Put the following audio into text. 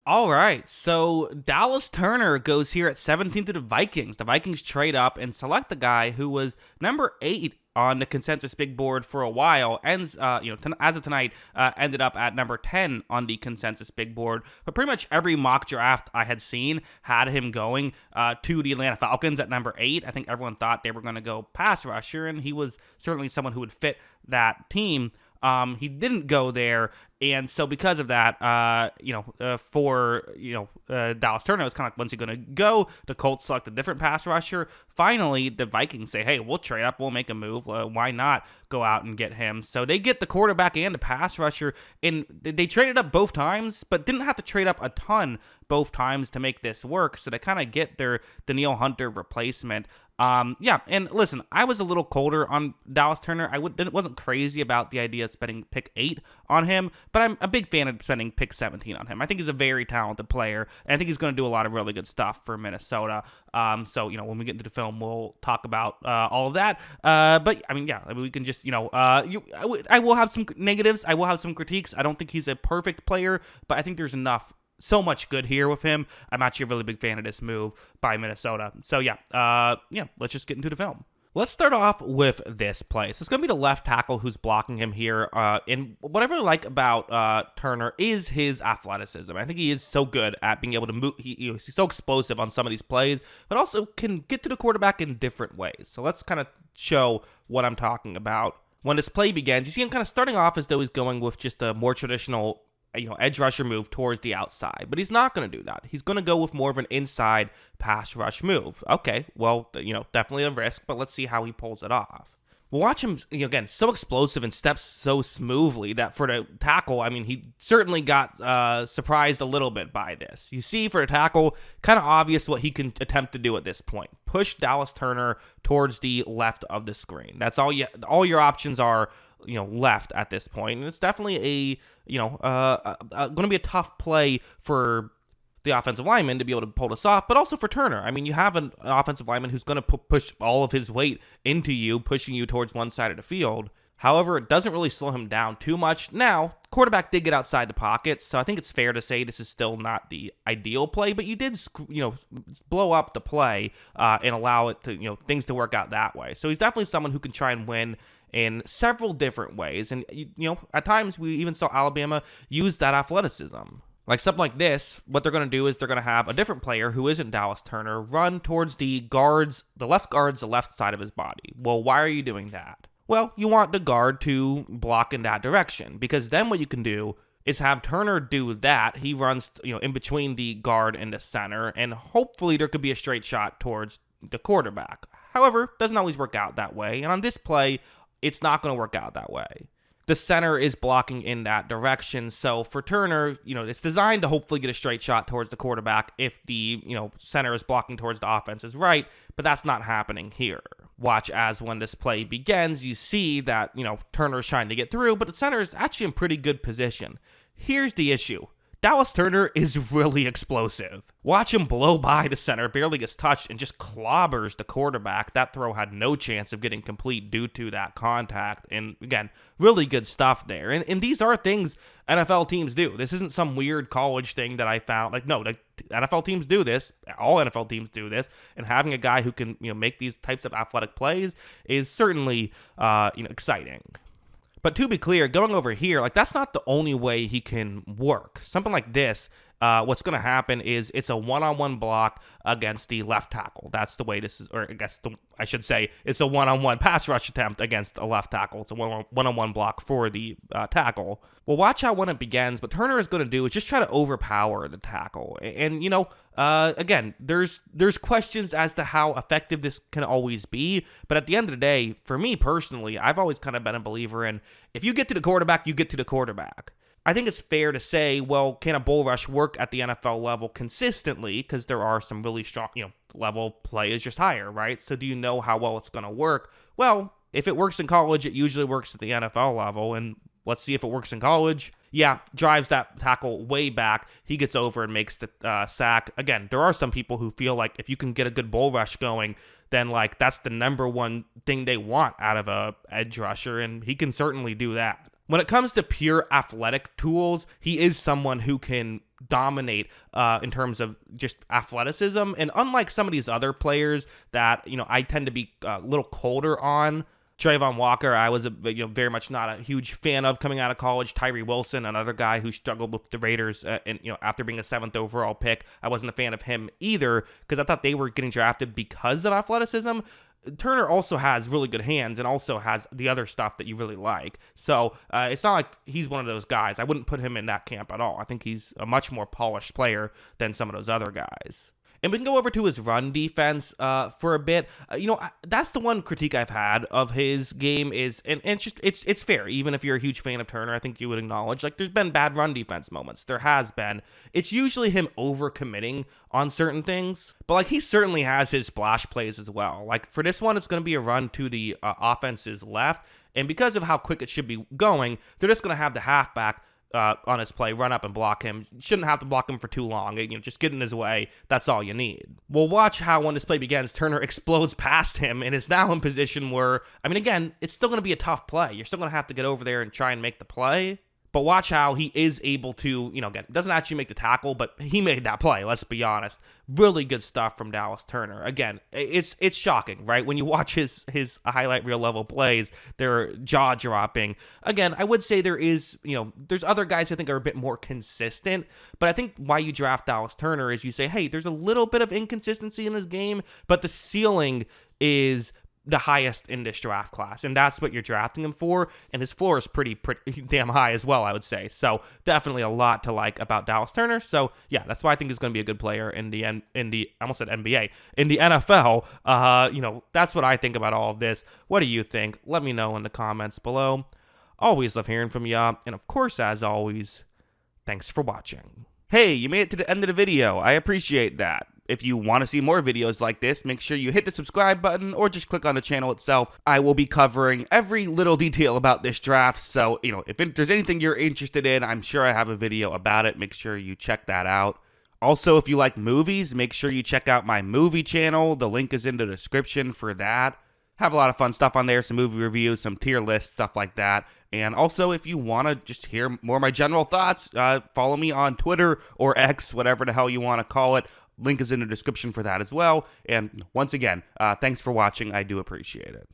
All right, so Dallas Turner goes here at 17 to the Vikings. The Vikings trade up and select the guy who was number 8 on the consensus big board for a while. Ends, as of tonight, ended up at number 10 on the consensus big board. But pretty much every mock draft I had seen had him going to the Atlanta Falcons at number 8. I think everyone thought they were going to go pass rusher, and he was certainly someone who would fit that team. He didn't go there, and so because of that, Dallas Turner was kind of like, when's he going to go? The Colts select a different pass rusher. Finally, the Vikings say, hey, we'll trade up, we'll make a move. Why not go out and get him? So they get the quarterback and the pass rusher, and they traded up both times, but didn't have to trade up a ton both times to make this work. So they kind of get their Danielle Hunter replacement. And listen, I was a little colder on Dallas Turner. I wasn't crazy about the idea of spending pick 8 on him, but I'm a big fan of spending pick 17 on him. I think he's a very talented player, and I think he's going to do a lot of really good stuff for Minnesota. When we get into the film, we'll talk about all of that. We can just, I will have some negatives. I will have some critiques. I don't think he's a perfect player, but I think there's so much good here with him. I'm actually a really big fan of this move by Minnesota. So let's just get into the film. Let's start off with this play. So it's going to be the left tackle who's blocking him here. And what I really like about Turner is his athleticism. I think he is so good at being able to move. He's so explosive on some of these plays, but also can get to the quarterback in different ways. So let's kind of show what I'm talking about. When this play begins, you see him kind of starting off as though he's going with just a more traditional edge rusher move towards the outside, but he's not going to do that. He's going to go with more of an inside pass rush move. Okay, well, definitely a risk, but let's see how he pulls it off. We'll watch him, again, so explosive and steps so smoothly that for the tackle, he certainly got surprised a little bit by this. You see, for the tackle, kind of obvious what he can attempt to do at this point. Push Dallas Turner towards the left of the screen. That's all your options are, left at this point. And it's definitely going to be a tough play for the offensive lineman to be able to pull this off, but also for Turner. You have an offensive lineman who's going to push all of his weight into you, pushing you towards one side of the field. However, it doesn't really slow him down too much. Now, quarterback did get outside the pocket, so I think it's fair to say this is still not the ideal play, but you did, blow up the play and allow it to, things to work out that way. So he's definitely someone who can try and win in several different ways. And, at times we even saw Alabama use that athleticism. Like something like this, what they're going to do is they're going to have a different player who isn't Dallas Turner run towards the left guard's the left side of his body. Well, why are you doing that? Well, you want the guard to block in that direction, because then what you can do is have Turner do that. He runs, in between the guard and the center, and hopefully there could be a straight shot towards the quarterback. However, it doesn't always work out that way, and on this play, it's not going to work out that way. The center is blocking in that direction, so for Turner, it's designed to hopefully get a straight shot towards the quarterback if the, center is blocking towards the offense's right, but that's not happening here. Watch as when this play begins, you see that, Turner is trying to get through, but the center is actually in pretty good position. Here's the issue. Dallas Turner is really explosive. Watch him blow by the center, barely gets touched, and just clobbers the quarterback. That throw had no chance of getting complete due to that contact. And again, really good stuff there. And these are things NFL teams do. This isn't some weird college thing that I found. NFL teams do this. All NFL teams do this. And having a guy who can, make these types of athletic plays is certainly, exciting. But to be clear, going over here, that's not the only way he can work. Something like this, what's going to happen is it's a one-on-one block against the left tackle. That's the way this is, or I should say, it's a one-on-one pass rush attempt against a left tackle. It's a one-on-one block for the tackle. Well, watch how when it begins, what Turner is going to do is just try to overpower the tackle. And, again, there's questions as to how effective this can always be. But at the end of the day, for me personally, I've always kind of been a believer in if you get to the quarterback, you get to the quarterback. I think it's fair to say, well, can a bull rush work at the NFL level consistently? Because there are some really strong, level play is just higher, right? So do you know how well it's going to work? Well, if it works in college, it usually works at the NFL level. And let's see if it works in college. Yeah, drives that tackle way back. He gets over and makes the sack. Again, there are some people who feel like if you can get a good bull rush going, then that's the number one thing they want out of a edge rusher, and he can certainly do that. When it comes to pure athletic tools, he is someone who can dominate in terms of just athleticism. And unlike some of these other players that, I tend to be a little colder on, Trayvon Walker, I was very much not a huge fan of coming out of college. Tyree Wilson, another guy who struggled with the Raiders, and after being a 7th overall pick, I wasn't a fan of him either because I thought they were getting drafted because of athleticism. Turner also has really good hands and also has the other stuff that you really like. So it's not like he's one of those guys. I wouldn't put him in that camp at all. I think he's a much more polished player than some of those other guys. And we can go over to his run defense for a bit. That's the one critique I've had of his game is, and it's fair. Even if you're a huge fan of Turner, I think you would acknowledge, like, there's been bad run defense moments. There has been. It's usually him overcommitting on certain things. But, like, he certainly has his splash plays as well. Like, for this one, it's going to be a run to the offense's left. And because of how quick it should be going, they're just going to have the halfback on his play, run up and block him. Shouldn't have to block him for too long. Just get in his way. That's all you need. Well, watch how when this play begins, Turner explodes past him and is now in position where, again, it's still going to be a tough play. You're still going to have to get over there and try and make the play. But watch how he is able to, again, doesn't actually make the tackle, but he made that play, let's be honest. Really good stuff from Dallas Turner. Again, it's shocking, right? When you watch his highlight reel level plays, they're jaw-dropping. Again, I would say there is, there's other guys I think are a bit more consistent, but I think why you draft Dallas Turner is you say, hey, there's a little bit of inconsistency in his game, but the ceiling is the highest in this draft class, and that's what you're drafting him for, and his floor is pretty damn high as well, I would say. So definitely a lot to like about Dallas Turner. So yeah, that's why I think he's going to be a good player in the I almost said NBA, in the NFL. That's what I think about all of this. What do you think? Let me know in the comments below. Always love hearing from ya, and of course, as always, thanks for watching. Hey, you made it to the end of the video. I appreciate that. If you want to see more videos like this, make sure you hit the subscribe button or just click on the channel itself. I will be covering every little detail about this draft, so, if there's anything you're interested in, I'm sure I have a video about it. Make sure you check that out. Also, if you like movies, make sure you check out my movie channel. The link is in the description for that. Have a lot of fun stuff on there, some movie reviews, some tier lists, stuff like that. And also, if you want to just hear more of my general thoughts, follow me on Twitter or X, whatever the hell you want to call it. Link is in the description for that as well. And once again, thanks for watching. I do appreciate it.